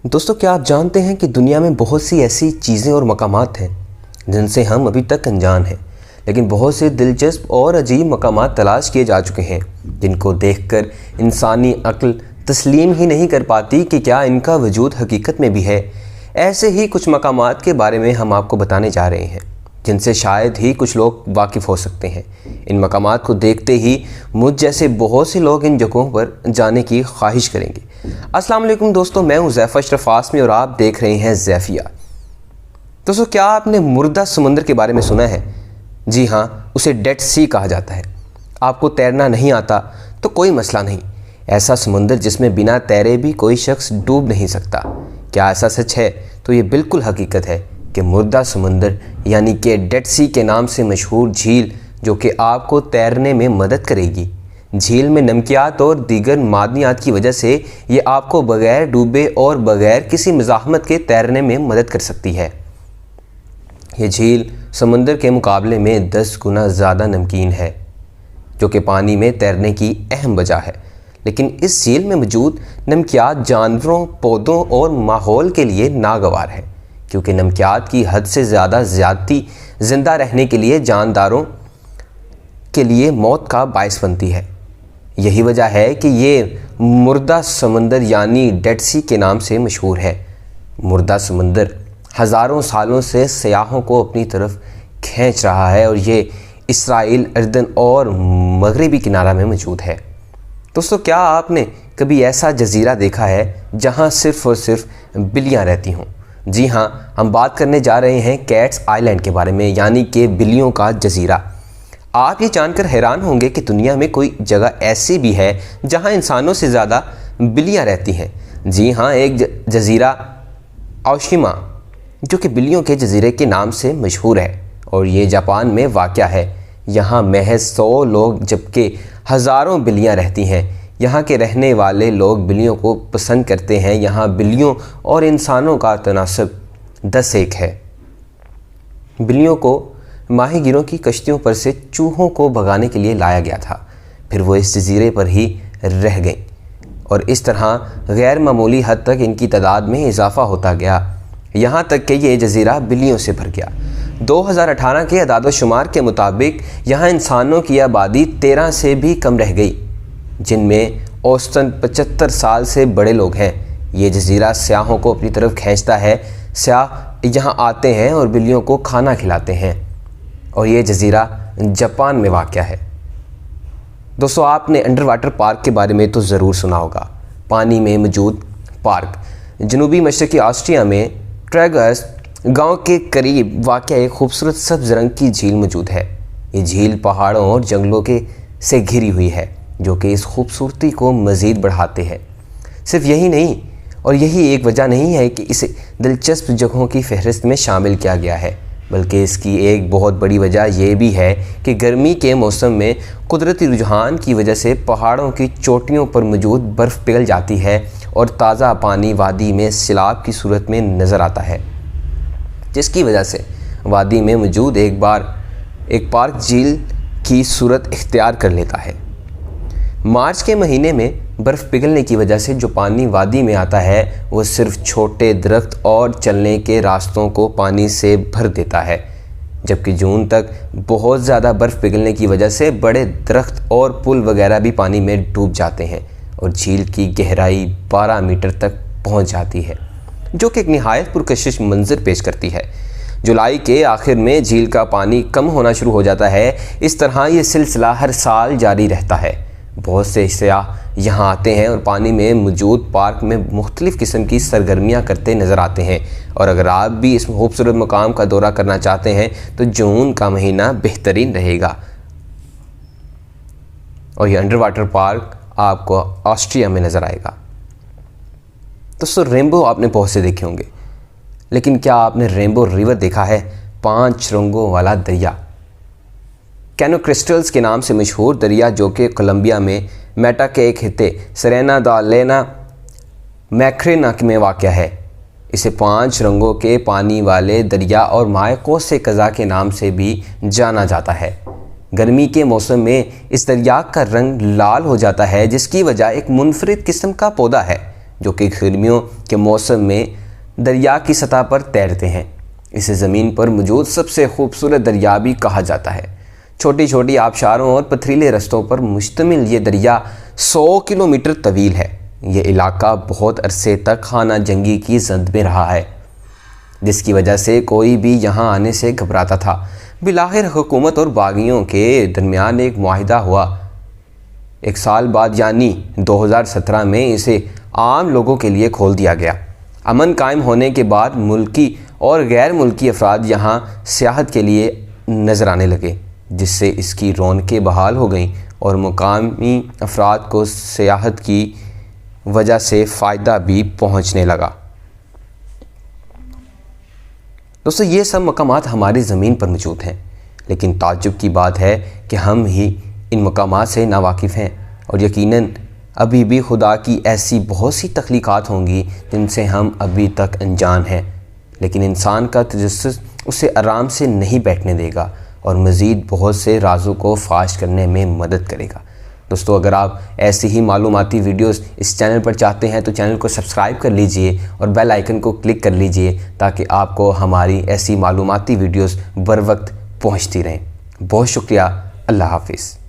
दोस्तों, क्या आप जानते हैं कि दुनिया में बहुत सी ऐसी चीज़ें और मकामात हैं जिनसे हम अभी तक अनजान हैं, लेकिन बहुत से दिलचस्प और अजीब मकामात तलाश किए जा चुके हैं जिनको देखकर इंसानी अक्ल तस्लीम ही नहीं कर पाती कि क्या इनका वजूद हकीकत में भी है। ऐसे ही कुछ मकामात के बारे में हम आपको बताने जा रहे हैं जिनसे शायद ही कुछ लोग वाकिफ़ हो सकते हैं। इन मकामात को देखते ही मुझ जैसे बहुत से लोग इन जगहों पर जाने की ख्वाहिश करेंगे। अस्सलाम वालेकुम दोस्तों, मैं हूं ज़ैफ़ अशरफ आसमी और आप देख रहे हैं ज़ैफ़िया। दोस्तों, क्या आपने मुर्दा समुंदर के बारे में सुना है? जी हाँ, उसे डेड सी कहा जाता है। आपको तैरना नहीं आता तो कोई मसला नहीं, ऐसा समुंदर जिसमें बिना तैरे भी कोई शख्स डूब नहीं सकता। क्या ऐसा सच है? तो ये बिल्कुल हकीकत है कि मुर्दा समुंदर यानी कि डेड सी के नाम से मशहूर झील जो कि आपको तैरने में मदद करेगी। झील में नमकियात और दीगर मादनियात की वजह से ये आपको बग़ैर डूबे और बग़ैर किसी मज़ाहमत के तैरने में मदद कर सकती है। ये झील समुंदर के मुकाबले में 10 गुना ज़्यादा नमकीन है, जो कि पानी में तैरने की अहम वजह है। लेकिन इस झील में मौजूद नमकियात जानवरों, पौधों और माहौल के लिए नागवार है, क्योंकि नमकियात की हद से ज़्यादा ज़्यादती ज़िंदा रहने के लिए जानदारों के लिए मौत का बायस बनती है। यही वजह है कि ये मुर्दा समंदर यानी डेड सी के नाम से मशहूर है। मुर्दा समंदर हज़ारों सालों से सयाहों को अपनी तरफ खींच रहा है और ये इसराइल, अर्दन और मगरबी किनारा में मौजूद है। दोस्तों, क्या आपने कभी ऐसा जजीरा देखा है जहाँ सिर्फ़ और सिर्फ बिल्लियाँ रहती हों? जी हाँ, हम बात करने जा रहे हैं कैट्स आइलैंड के बारे में, यानी कि बिल्लियों का जजीरा। आप ये जानकर हैरान होंगे कि दुनिया में कोई जगह ऐसी भी है जहां इंसानों से ज़्यादा बिल्लियां रहती हैं। जी हाँ, एक जजीरा ओशिमा, जो कि बिल्लियों के जजीरे के नाम से मशहूर है और ये जापान में वाक़या है। यहाँ महज 100 लोग जबकि हज़ारों बिल्लियां रहती हैं। यहाँ के रहने वाले लोग बिल्लियों को पसंद करते हैं। यहाँ बिल्लियों और इंसानों का तनासब 10-1 है। बिल्लियों को माहीगीरों की कश्तियों पर से चूहों को भगाने के लिए लाया गया था, फिर वो इस जजीरे पर ही रह गईं और इस तरह गैर मामूली हद तक इनकी तादाद में इजाफा होता गया, यहाँ तक कि ये जजीरा बिल्लियों से भर गया। 2018 के अदाद-ओ-शुमार के मुताबिक यहाँ इंसानों की आबादी 13 से भी कम रह गई, जिनमें औसतन 75 साल से बड़े लोग हैं। ये जजीरा सयाहों को अपनी तरफ खींचता है। सयाह यहाँ आते हैं और बिल्लियों को खाना खिलाते हैं और ये जजीरा जापान में वाक़या है। दोस्तों, आपने अंडर वाटर पार्क के बारे में तो ज़रूर सुना होगा। पानी में मौजूद पार्क जनूबी मशरक़ी ऑस्ट्रिया में ट्रेगर्स गांव के करीब वाक़या एक खूबसूरत सब्ज़ रंग की झील मौजूद है। ये झील पहाड़ों और जंगलों के से घिरी हुई है, जो कि इस खूबसूरती को मज़ीद बढ़ाते हैं। सिर्फ यही नहीं, और यही एक वजह नहीं है कि इसे दिलचस्प जगहों की फहरिस्त में शामिल किया गया है, बल्कि इसकी एक बहुत बड़ी वजह यह भी है कि गर्मी के मौसम में कुदरती रुझान की वजह से पहाड़ों की चोटियों पर मौजूद बर्फ़ पिघल जाती है और ताज़ा पानी वादी में सैलाब की सूरत में नज़र आता है, जिसकी वजह से वादी में मौजूद एक पार्क झील की सूरत इख्तियार कर लेता है। मार्च के महीने में बर्फ़ पिघलने की वजह से जो पानी वादी में आता है वो सिर्फ छोटे दरख्त और चलने के रास्तों को पानी से भर देता है, जबकि जून तक बहुत ज़्यादा बर्फ़ पिघलने की वजह से बड़े दरख्त और पुल वगैरह भी पानी में डूब जाते हैं और झील की गहराई 12 मीटर तक पहुंच जाती है, जो कि एक निहायत पुरकशिश मंजर पेश करती है। जुलाई के आखिर में झील का पानी कम होना शुरू हो जाता है। इस तरह ये सिलसिला हर साल जारी रहता है। बहुत से सयाह यहाँ आते हैं और पानी में मौजूद पार्क में मुख्तलिफ़ किस्म की सरगर्मियाँ करते नज़र आते हैं। और अगर आप भी इस खूबसूरत मकाम का दौरा करना चाहते हैं तो जून का महीना बेहतरीन रहेगा। और ये अंडर वाटर पार्क आपको ऑस्ट्रिया में नज़र आएगा। दोस्तों, रेनबो आपने बहुत से देखे होंगे, लेकिन क्या आपने रेनबो रिवर देखा है? 5 रंगों वाला दरिया, कैनो क्रिस्टल्स के नाम से मशहूर दरिया, जो कि कोलंबिया में मेटा के एक हिस्से सेरेना दा लेना मैक्रेना में वाक़या है। इसे 5 रंगों के पानी वाले दरिया और माए कोसे कज़ा के नाम से भी जाना जाता है। गर्मी के मौसम में इस दरिया का रंग लाल हो जाता है, जिसकी वजह एक मुनफरिद किस्म का पौधा है जो कि गर्मियों के मौसम में दरिया की सतह पर तैरते हैं। इसे ज़मीन पर मौजूद सबसे खूबसूरत दरिया भी कहा जाता है। छोटी छोटी आबशारों और पथरीले रस्तों पर मुश्तमिल ये दरिया 100 किलोमीटर तवील है। ये इलाका बहुत अरसे तक खाना जंगी की जद में रहा है, जिसकी वजह से कोई भी यहाँ आने से घबराता था। बिलाखिर हुकूमत और बागियों के दरमियान एक मुआहिदा हुआ। 1 साल बाद यानी 2017 में इसे आम लोगों के लिए खोल दिया गया। अमन कायम होने के बाद मुल्की और गैर मुल्की अफराद यहाँ सियाहत के लिए नज़र आने लगे, जिससे इसकी रौनकें बहाल हो गईं और मुकामी अफराद को सियाहत की वजह से फ़ायदा भी पहुँचने लगा। दोस्तों, ये सब मकामात हमारी ज़मीन पर मौजूद हैं, लेकिन ताज्जुब की बात है कि हम ही इन मकामात से नावाकिफ़ हैं और यकीनन अभी भी खुदा की ऐसी बहुत सी तख्लीक़ात होंगी जिनसे हम अभी तक अनजान हैं, लेकिन इंसान का तजस्सुस उसे आराम से नहीं बैठने देगा और मज़ीद बहुत से राज़ों को फाश करने में मदद करेगा। दोस्तों, अगर आप ऐसी ही मालूमाती वीडियोस इस चैनल पर चाहते हैं तो चैनल को सब्सक्राइब कर लीजिए और बेल आइकन को क्लिक कर लीजिए ताकि आपको हमारी ऐसी मालूमाती वीडियोस बर वक्त पहुँचती रहें। बहुत शुक्रिया। अल्लाह हाफिज़।